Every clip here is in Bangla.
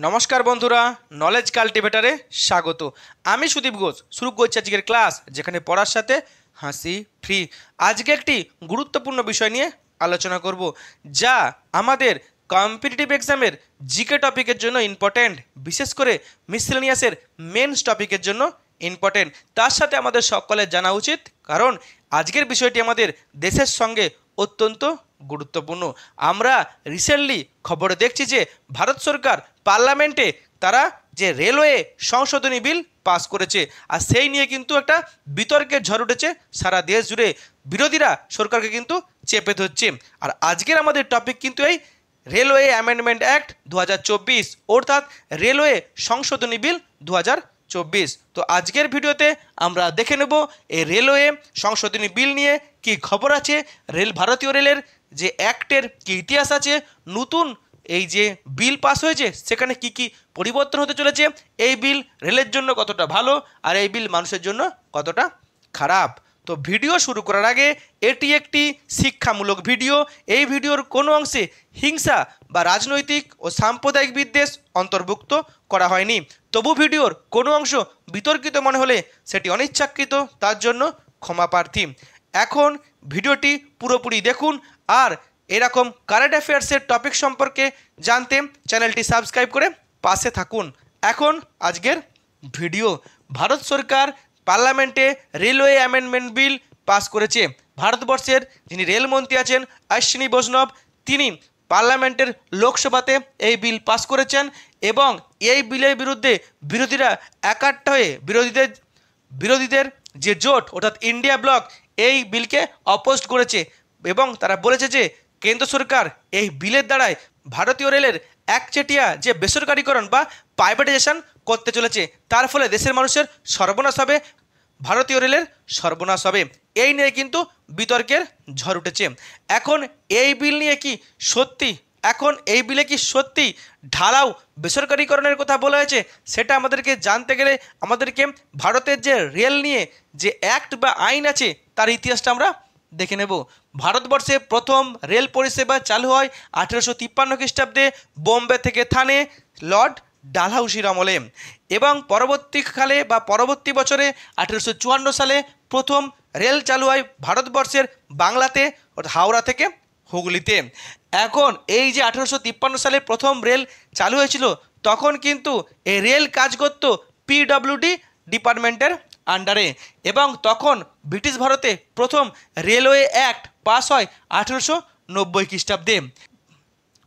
নমস্কার বন্ধুরা, নলেজ কাল্টিভেটারে স্বাগত। আমি সুদীপ ঘোষ শুরু করছি আজকের ক্লাস, যেখানে পড়ার সাথে হাসি ফ্রি। আজকে একটি গুরুত্বপূর্ণ বিষয় নিয়ে আলোচনা করব, যা আমাদের কম্পিটিটিভ এক্সামের জিকে টপিকের জন্য ইম্পর্টেন্ট, বিশেষ করে মিসেলেনিয়াসের মেন্স টপিকের জন্য ইম্পর্টেন্ট। তার সাথে আমাদের সকলের জানা উচিত, কারণ আজকের বিষয়টি আমাদের দেশের সঙ্গে অত্যন্ত গুরুত্বপূর্ণ। আমরা রিসেন্টলি খবরে দেখছি যে ভারত সরকার পার্লামেন্টে তারা যে রেলওয়ে সংশোধনী বিল পাস করেছে, আর সেই নিয়ে কিন্তু একটা বিতর্কের ঝড় উঠেছে সারা দেশ জুড়ে। বিরোধীরা সরকারকে কিন্তু চেপে ধরছে। আর আজকের আমাদের টপিক কিন্তু এই রেলওয়ে অ্যামেন্ডমেন্ট অ্যাক্ট 2024, অর্থাৎ রেলওয়ে সংশোধনী বিল 2024। তো আজকের ভিডিওতে আমরা দেখে নেব এই রেলওয়ে সংশোধনী বিল নিয়ে কি খবর আছে, ভারতীয় রেলের যে অ্যাক্টের কি ইতিহাস আছে, নতুন এই যে বিল পাস হয়েছে সেখানে কি কি পরিবর্তন হতে চলেছে, এই বিল রেলের জন্য কতটা ভালো আর এই বিল মানুষের জন্য কতটা খারাপ। তো ভিডিও শুরু করার আগে, এটি একটি শিক্ষামূলক ভিডিও। এই ভিডিওর কোনো অংশে হিংসা বা রাজনৈতিক ও সাম্প্রদায়িক বিদ্বেষ অন্তর্ভুক্ত করা হয়নি। তবু ভিডিওর কোনো অংশ বিতর্কিত মনে হলে সেটি অনিচ্ছাকৃত, তার জন্য ক্ষমা প্রার্থী। এখন ভিডিওটি পুরোপুরি দেখুন, আর এরকম কারেন্ট অ্যাফেয়ার্সের টপিক সম্পর্কে জানতে চ্যানেলটি সাবস্ক্রাইব করে পাশে থাকুন। এখন আজকের ভিডিও। ভারত সরকার পার্লামেন্টে রেলওয়ে অ্যামেন্ডমেন্ট বিল পাস করেছে। ভারতবর্ষের যিনি রেলমন্ত্রী আছেন অশ্বিনী বৈষ্ণব, তিনি পার্লামেন্টের লোকসভাতে এই বিল পাস করেছেন, এবং এই বিলের বিরুদ্ধে বিরোধীরা একাট্টা হয়ে বিরোধীদের যে জোট অর্থাৎ ইন্ডিয়া ব্লক এই বিলকে অপোজ করেছে, এবং তারা বলেছে যে কেন্দ্র সরকার এই বিলের দ্বারাই ভারতীয় রেলের একচেটিয়া যে বেসরকারীকরণ বা প্রাইভেটাইজেশন করতে চলেছে, তার ফলে দেশের মানুষের সর্বনাশ হবে, ভারতীয় রেলের সর্বনাশ হবে। এই নিয়ে কিন্তু বিতর্কের ঝড় উঠেছে। এখন এই বিল নিয়ে কি সত্যি, এখন এই বিলে কি সত্যি ঢালাও বেসরকারীকরণের কথা বলা হয়েছে, সেটা আমাদেরকে জানতে গেলে আমাদেরকে ভারতের যে রেল নিয়ে যে অ্যাক্ট বা আইন আছে তার ইতিহাসটা আমরা দেখে নেব। ভারতবর্ষে প্রথম রেল পরিষেবা চালু হয় 1853 খ্রিস্টাব্দে বোম্বে থেকে থানে লর্ড ডালহাউসির আমলে, এবং পরবর্তীকালে বা পরবর্তী বছরে 1854 সালে প্রথম রেল চালু হয় ভারতবর্ষের বাংলাতে, হাওড়া থেকে হুগলিতে। এখন এই যে 1853 সালে প্রথম রেল চালু হয়েছিল, তখন কিন্তু এই রেল কাজ করত পিডব্লিউডি ডিপার্টমেন্টের আন্ডারে, এবং তখন ব্রিটিশ ভারতে প্রথম রেলওয়ে অ্যাক্ট পাস হয় 1890 খ্রিস্টাব্দে।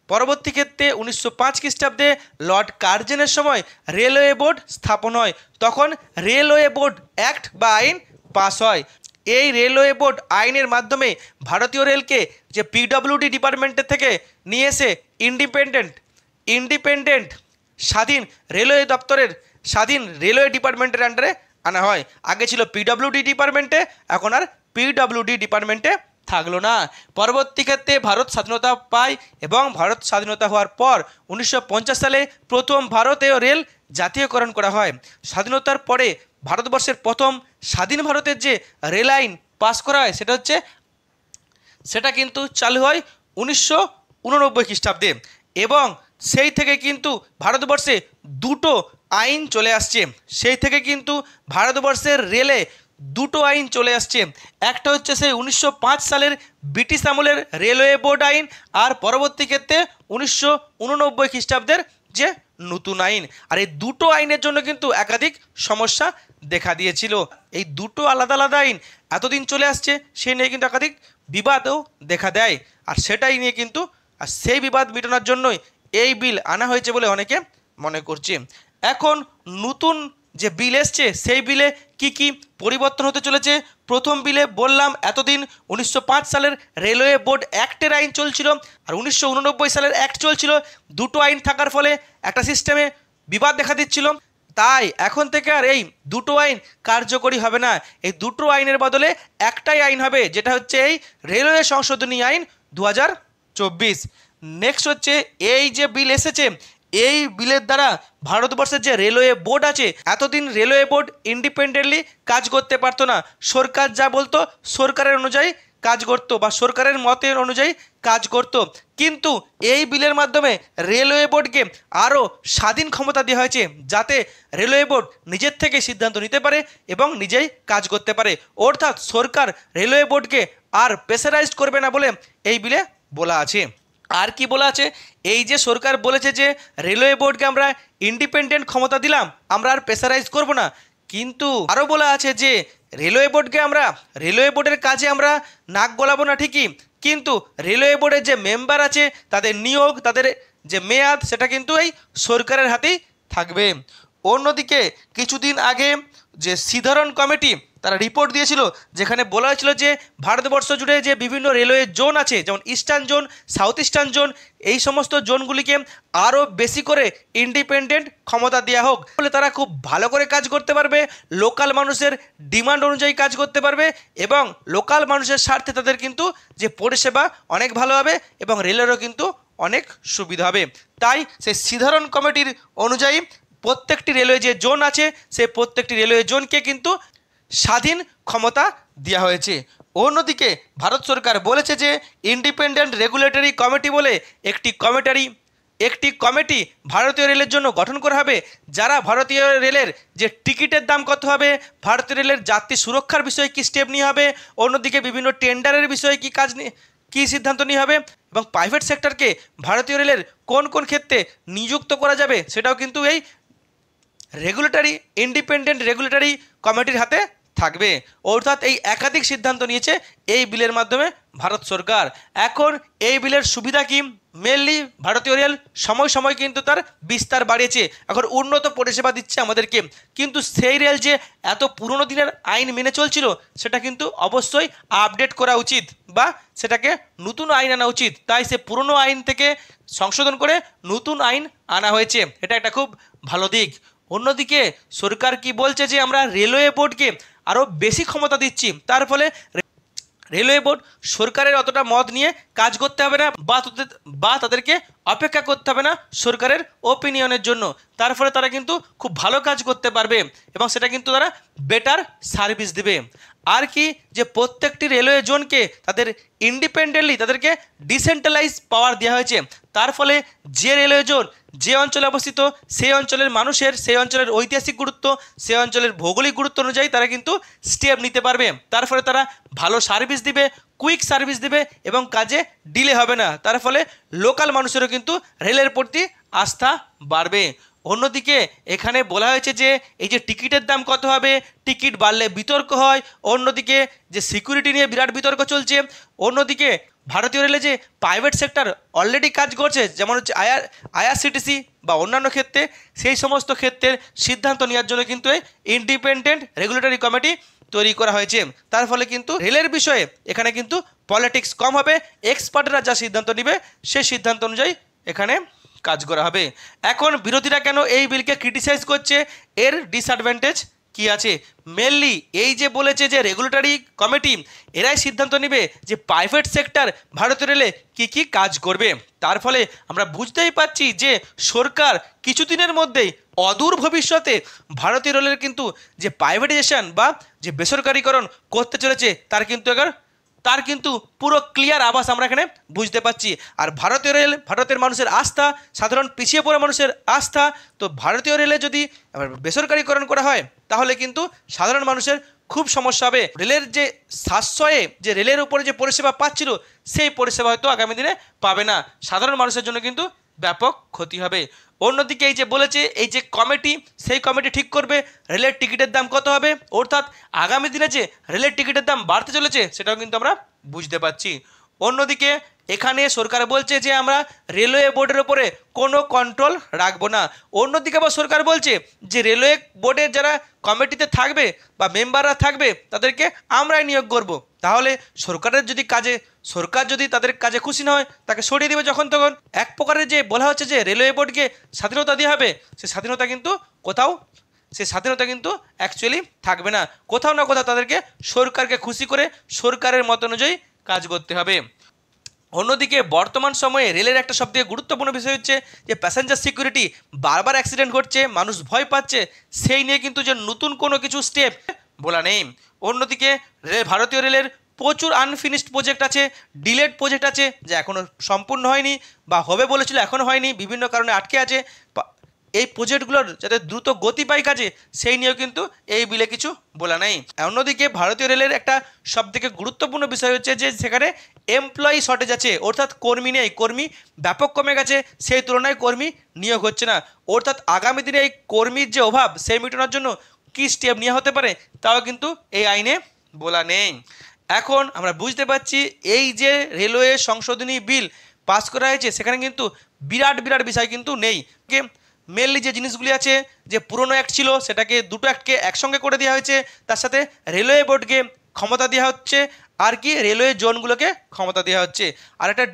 পরবর্তী ক্ষেত্রে 1905 খ্রিস্টাব্দে লর্ড কার্জনের সময় রেলওয়ে বোর্ড স্থাপন হয়, তখন রেলওয়ে বোর্ড অ্যাক্ট বা আইন পাস হয়। এই রেলওয়ে বোর্ড আইনের মাধ্যমে ভারতীয় রেলকে যে পিডব্লিউডি ডিপার্টমেন্টের থেকে নিয়ে এসে ইন্ডিপেন্ডেন্ট স্বাধীন রেলওয়ে দপ্তরের স্বাধীন রেলওয়ে ডিপার্টমেন্টের আন্ডারে আনা হয়। আগে ছিল পিডব্লিউডি ডিপার্টমেন্টে, এখন আর পিডব্লিউডি ডিপার্টমেন্টে থাকলো না। পরবর্তী ক্ষেত্রে ভারত স্বাধীনতা পায়, এবং ভারত স্বাধীনতা হওয়ার পর 1950 সালে প্রথম ভারতীয় রেল জাতীয়করণ করা হয়। স্বাধীনতার পরে ভারতবর্ষের প্রথম স্বাধীন ভারতের যে রেল আইন পাস করা হয় সেটা কিন্তু চালু হয় 1989 খ্রিস্টাব্দে, এবং সেই থেকে কিন্তু ভারতবর্ষে দুটো আইন চলে আসছে। সেই থেকে কিন্তু ভারতবর্ষের রেলে দুটো আইন চলে আসছে। একটা হচ্ছে সেই 1905 সালের ব্রিটিশ আমলের রেলওয়ে বোর্ড আইন, আর পরবর্তী ক্ষেত্রে 1989 খ্রিস্টাব্দের যে নতুন আইন। আর এই দুটো আইনের জন্য কিন্তু একাধিক সমস্যা দেখা দিয়েছিল। এই দুটো আলাদা আলাদা আইন এতদিন চলে আসছে, সেই নিয়ে কিন্তু একাধিক বিবাদও দেখা দেয়, আর সেটাই নিয়ে কিন্তু আর সেই বিবাদ মেটানোর জন্যই এই বিল আনা হয়েছে বলে অনেকে মনে করছে। এখন নতুন যে বিল এসছে, সেই বিলে কি কি পরিবর্তন হতে চলেছে। প্রথম বিলে বললাম এতদিন 1905 সালের রেলওয়ে বোর্ড অ্যাক্টের আইন চলছিল, আর 1989 সালের অ্যাক্ট চলছিল। দুটো আইন থাকার ফলে একটা সিস্টেমে বিবাদ দেখা দিচ্ছিল, তাই এখন থেকে আর এই দুটো আইন কার্যকরী হবে না। এই দুটো আইনের বদলে একটাই আইন হবে, যেটা হচ্ছে এই রেলওয়ে সংশোধনী আইন 2024। নেক্সট হচ্ছে এই যে বিল এসেছে, এই বিলের দ্বারা ভারতবর্ষের যে রেলওয়ে বোর্ড আছে, এতদিন রেলওয়ে বোর্ড ইন্ডিপেন্ডেন্টলি কাজ করতে পারতো না, সরকার যা বলতো সরকারের অনুযায়ী কাজ করতো বা সরকারের মতের অনুযায়ী কাজ করত। কিন্তু এই বিলের মাধ্যমে রেলওয়ে বোর্ডকে আরও স্বাধীন ক্ষমতা দেওয়া হয়েছে, যাতে রেলওয়ে বোর্ড নিজের থেকে সিদ্ধান্ত নিতে পারে এবং নিজেই কাজ করতে পারে। অর্থাৎ সরকার রেলওয়ে বোর্ডকে আর প্রেসারাইজড করবে না বলে এই বিলে বলা আছে। আর কি বলা আছে, এই যে সরকার বলেছে যে রেলওয়ে বোর্ডকে আমরা ইন্ডিপেন্ডেন্ট ক্ষমতা দিলাম, আমরা আর প্রেসারাইজ করব না, কিন্তু আরও বলা আছে যে রেলওয়ে বোর্ডের কাজে আমরা নাক গলাবো না ঠিকই, কিন্তু রেলওয়ে বোর্ডের যে মেম্বার আছে তাদের নিয়োগ, তাদের যে মেয়াদ, সেটা কিন্তু এই সরকারের হাতেই থাকবে। অন্যদিকে কিছুদিন আগে যে সাধারণ কমিটি তারা রিপোর্ট দিয়েছিল, যেখানে বলা হয়েছিল যে ভারতবর্ষ জুড়ে যে বিভিন্ন রেলওয়ে জোন আছে, যেমন eastern zone, south eastern zone, এই সমস্ত জোনগুলিকে আরও বেশি করে ইন্ডিপেন্ডেন্ট ক্ষমতা দেওয়া হোক, বলে তারা খুব ভালো করে কাজ করতে পারবে, লোকাল মানুষের ডিমান্ড অনুযায়ী কাজ করতে পারবে এবং লোকাল মানুষের স্বার্থে তাদের কিন্তু যে পরিষেবা অনেক ভালো হবে এবং রেলেরও কিন্তু অনেক সুবিধা হবে। তাই সেই সাধারণ কমিটির অনুযায়ী প্রত্যেকটি রেলওয়ে যে জোন আছে, সেই প্রত্যেকটি রেলওয়ে জোনকে কিন্তু স্বাধীন ক্ষমতা দেওয়া হয়েছে। অন্যদিকে ভারত সরকার বলেছে যে ইন্ডিপেন্ডেন্ট রেগুলেটরি কমিটি বলে একটি কমিটি ভারতীয় রেলের জন্য গঠন করা হবে, যারা ভারতীয় রেলের যে টিকিটের দাম কত হবে, ভারতীয় রেলের যাত্রী সুরক্ষার বিষয়ে কী স্টেপ নিয়ে হবে, অন্যদিকে বিভিন্ন টেন্ডারের বিষয়ে কী সিদ্ধান্ত নিয়ে হবে এবং প্রাইভেট সেক্টরকে ভারতীয় রেলের কোন কোন ক্ষেত্রে নিযুক্ত করা যাবে, সেটাও কিন্তু এই ইন্ডিপেন্ডেন্ট রেগুলেটরি কমিটির হাতে থাকবে। অর্থাৎ এই একাধিক সিদ্ধান্ত নিয়েছে এই বিলের মাধ্যমে ভারত সরকার। এখন এই বিলের সুবিধা কি, মেনলি ভারতীয় রেল সময় সময় কিন্তু তার বিস্তার বাড়িয়েছে, এখন উন্নত পরিষেবা দিচ্ছে আমাদেরকে, কিন্তু সেই রেল যে এত পুরনো দিনের আইন মেনে চলছিল, সেটা কিন্তু অবশ্যই আপডেট করা উচিত বা সেটাকে নতুন আইন আনা উচিত। তাই সে পুরনো আইন থেকে সংশোধন করে নতুন আইন আনা হয়েছে, এটা একটা খুব ভালো দিক। অন্যদিকে সরকার কি বলছে যে আমরা রেলওয়ে বোর্ডকে আরও বেশি ক্ষমতা দিচ্ছি, তার ফলে রেলওয়ে বোর্ড সরকারের অতটা মত নিয়ে কাজ করতে হবে না বা তাদেরকে অপেক্ষা করতে হবে না সরকারের ওপিনিয়নের জন্য, তার ফলে তারা কিন্তু খুব ভালো কাজ করতে পারবে এবং সেটা কিন্তু তারা বেটার সার্ভিস দেবে। আর কি, যে প্রত্যেকটি রেলওয়ে জোনকে তাদের ইন্ডিপেন্ডেন্টলি তাদেরকে ডিসেন্ট্রালাইজ পাওয়ার দেওয়া হয়েছে, তার ফলে যে রেলওয়ে জোন যে অঞ্চলে অবস্থিত, সেই অঞ্চলের মানুষের, সেই অঞ্চলের ঐতিহাসিক গুরুত্ব, সেই অঞ্চলের ভৌগোলিক গুরুত্ব অনুযায়ী তারা কিন্তু স্টেপ নিতে পারবে, তার ফলে তারা ভালো সার্ভিস দিবে, কুইক সার্ভিস দিবে এবং কাজে ডিলে হবে না, তার ফলে লোকাল মানুষেরও কিন্তু রেলের প্রতি আস্থা বাড়বে। অন্যদিকে এখানে বলা হয়েছে যে এই যে টিকিটের দাম কত হবে, টিকিট বাড়লে বিতর্ক হয়, অন্যদিকে যে সিকিউরিটি নিয়ে বিরাট বিতর্ক চলছে, অন্যদিকে ভারতীয় রেলে যে প্রাইভেট সেক্টর অলরেডি কাজ করছে, যেমন হচ্ছে আইআরসিটিসি বা অন্যান্য ক্ষেত্রে, সেই সমস্ত ক্ষেত্রের সিদ্ধান্ত নেওয়ার জন্য কিন্তু এই ইন্ডিপেন্ডেন্ট রেগুলেটরি কমিটি তৈরি করা হয়েছে। তার ফলে কিন্তু রেলের বিষয়ে এখানে কিন্তু পলিটিক্স কম হবে, এক্সপার্টরা যা সিদ্ধান্ত নেবে সেই সিদ্ধান্ত অনুযায়ী এখানে কাজ করা হবে। এখন বিরোধীরা কেন এই বিলকে ক্রিটিসাইজ করছে, এর ডিসঅ্যাডভান্টেজ কি আছে? মেনলি এই যে বলেছে যে রেগুলেটরি কমিটি এরাই সিদ্ধান্ত নেবে যে প্রাইভেট সেক্টর ভারতীয় রেলে কী কাজ করবে, তার ফলে আমরা বুঝতেই পারছি যে সরকার কিছুদিনের মধ্যেই অদূর ভবিষ্যতে ভারতীয় রেলের কিন্তু যে প্রাইভেটাইজেশন বা যে বেসরকারীকরণ করতে চলেছে, তার কিন্তু পুরো ক্লিয়ার আভাস আমরা এখানে বুঝতে পারছি। আর ভারতীয় রেল ভারতের মানুষের আস্থা, সাধারণ পিছিয়ে পড়া মানুষের আস্থা, তো ভারতীয় রেলে যদি বেসরকারীকরণ করা হয় তাহলে কিন্তু সাধারণ মানুষের খুব সমস্যা হবে। রেলের যে সাশ্রয়ে যে রেলের উপরে যে পরিষেবা পাচ্ছিল, সেই পরিষেবা হয়তো আগামী দিনে পাবে না, সাধারণ মানুষের জন্য কিন্তু ব্যাপক ক্ষতি হবে। অন্যদিকে এই যে বলেছে এই যে কমিটি, সেই কমিটি ঠিক করবে রেলের টিকিটের দাম কত হবে, অর্থাৎ আগামী দিনে যে রেলের টিকিটের দাম বাড়তে চলেছে সেটাও কিন্তু আমরা বুঝতে পারছি। অন্যদিকে এখানে সরকার বলছে যে আমরা রেলওয়ে বোর্ডের ওপরে কোনো কন্ট্রোল রাখবো না। অন্যদিকে আবার সরকার বলছে যে রেলওয়ে বোর্ডের যারা কমিটিতে থাকবে বা মেম্বাররা থাকবে তাদেরকে আমরাই নিয়োগ করব। তাহলে সরকার যদি তাদের কাজে খুশি না হয় তাকে সরিয়ে দেবে যখন তখন। এক প্রকারের যে বলা হচ্ছে যে রেলওয়ে বোর্ডকে স্বাধীনতা দেওয়া হবে, সেই স্বাধীনতা কিন্তু অ্যাকচুয়ালি থাকবে না, কোথাও না কোথাও তাদেরকে সরকারকে খুশি করে সরকারের মত অনুযায়ী কাজ করতে হবে। অন্যদিকে বর্তমান সময়ে রেলের একটা সবথেকে গুরুত্বপূর্ণ বিষয় হচ্ছে যে প্যাসেঞ্জার সিকিউরিটি, বারবার অ্যাক্সিডেন্ট ঘটছে, মানুষ ভয় পাচ্ছে, সেই নিয়ে কিন্তু যে নতুন কোনো কিছু স্টেপ বলা নেই। অন্যদিকে ভারতীয় রেলের প্রচুর আনফিনিশড প্রজেক্ট আছে, ডিলেড প্রজেক্ট আছে যা এখনও সম্পূর্ণ হয়নি বা হবে বলেছিল এখনও হয়নি, বিভিন্ন কারণে আটকে আছে। এই প্রজেক্টগুলোর যাতে দ্রুত গতি পায় কাজে সেই নিয়েও কিন্তু এই বিলে কিছু বলা নেই। অন্যদিকে ভারতীয় রেলের একটা সবথেকে গুরুত্বপূর্ণ বিষয় হচ্ছে যে সেখানে এমপ্লয়ি শর্টেজ আছে, অর্থাৎ কর্মী নেই, কর্মী ব্যাপক কমে গেছে, সেই তুলনায় কর্মী নিয়োগ হচ্ছে না। অর্থাৎ আগামী দিনে এই কর্মীর যে অভাব সেই মেটানোর জন্য কী স্টেপ নেওয়া হতে পারে তাও কিন্তু এই আইনে বলা নেই। এখন আমরা বুঝতে পারছি এই যে রেলওয়ে সংশোধনী বিল পাস করা হয়েছে সেখানে কিন্তু বিরাট বিরাট বিষয় কিন্তু নেই। মেনলি যে জিনিসগুলি আছে, যে পুরনো অ্যাক্ট ছিল সেটাকে দুটো অ্যাক্টকে একসঙ্গে করে দেওয়া হয়েছে, তার সাথে রেলওয়ে বোর্ডকে ক্ষমতা দেওয়া হচ্ছে, আর কি রেলওয়ে জোনগুলোকে ক্ষমতা দেওয়া হচ্ছে, আর একটা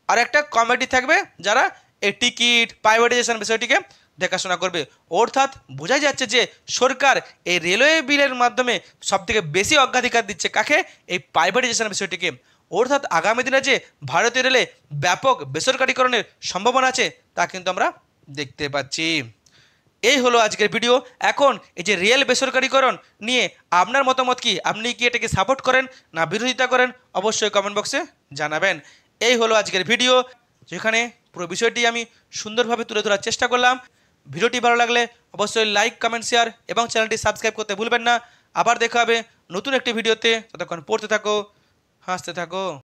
আর একটা কমিটি থাকবে যারা এই টিকিট প্রাইভেটাইজেশন বিষয়টিকে দেখাশোনা করবে। অর্থাৎ বোঝাই যাচ্ছে যে সরকার এই রেলওয়ে বিলের মাধ্যমে সবথেকে বেশি অগ্রাধিকার দিচ্ছে কাকে, এই প্রাইভেটাইজেশন বিষয়টিকে। অর্থাৎ আগামী দিনে যে ভারতীয় রেলে ব্যাপক বেসরকারীকরণের সম্ভাবনা আছে তা কিন্তু আমরা দেখতে পাচ্ছি। এই হলো আজকের ভিডিও। এখন এই যে রেল বেসরকারীকরণ নিয়ে আপনার মতামত কি? আপনি কি এটাকে সাপোর্ট করেন না বিরোধিতা করেন? অবশ্যই কমেন্ট বক্সে জানাবেন। এই হলো আজকের ভিডিও, যেখানে পুরো বিষয়টি আমি সুন্দরভাবে তুলে ধরার চেষ্টা করলাম। ভিডিওটি ভালো লাগলে অবশ্যই লাইক, কমেন্ট, শেয়ার এবং চ্যানেলটি সাবস্ক্রাইব করতে ভুলবেন না। আবার দেখা হবে নতুন একটি ভিডিওতে। ততক্ষণ পড়তে থাকো, হাসতে থাকো।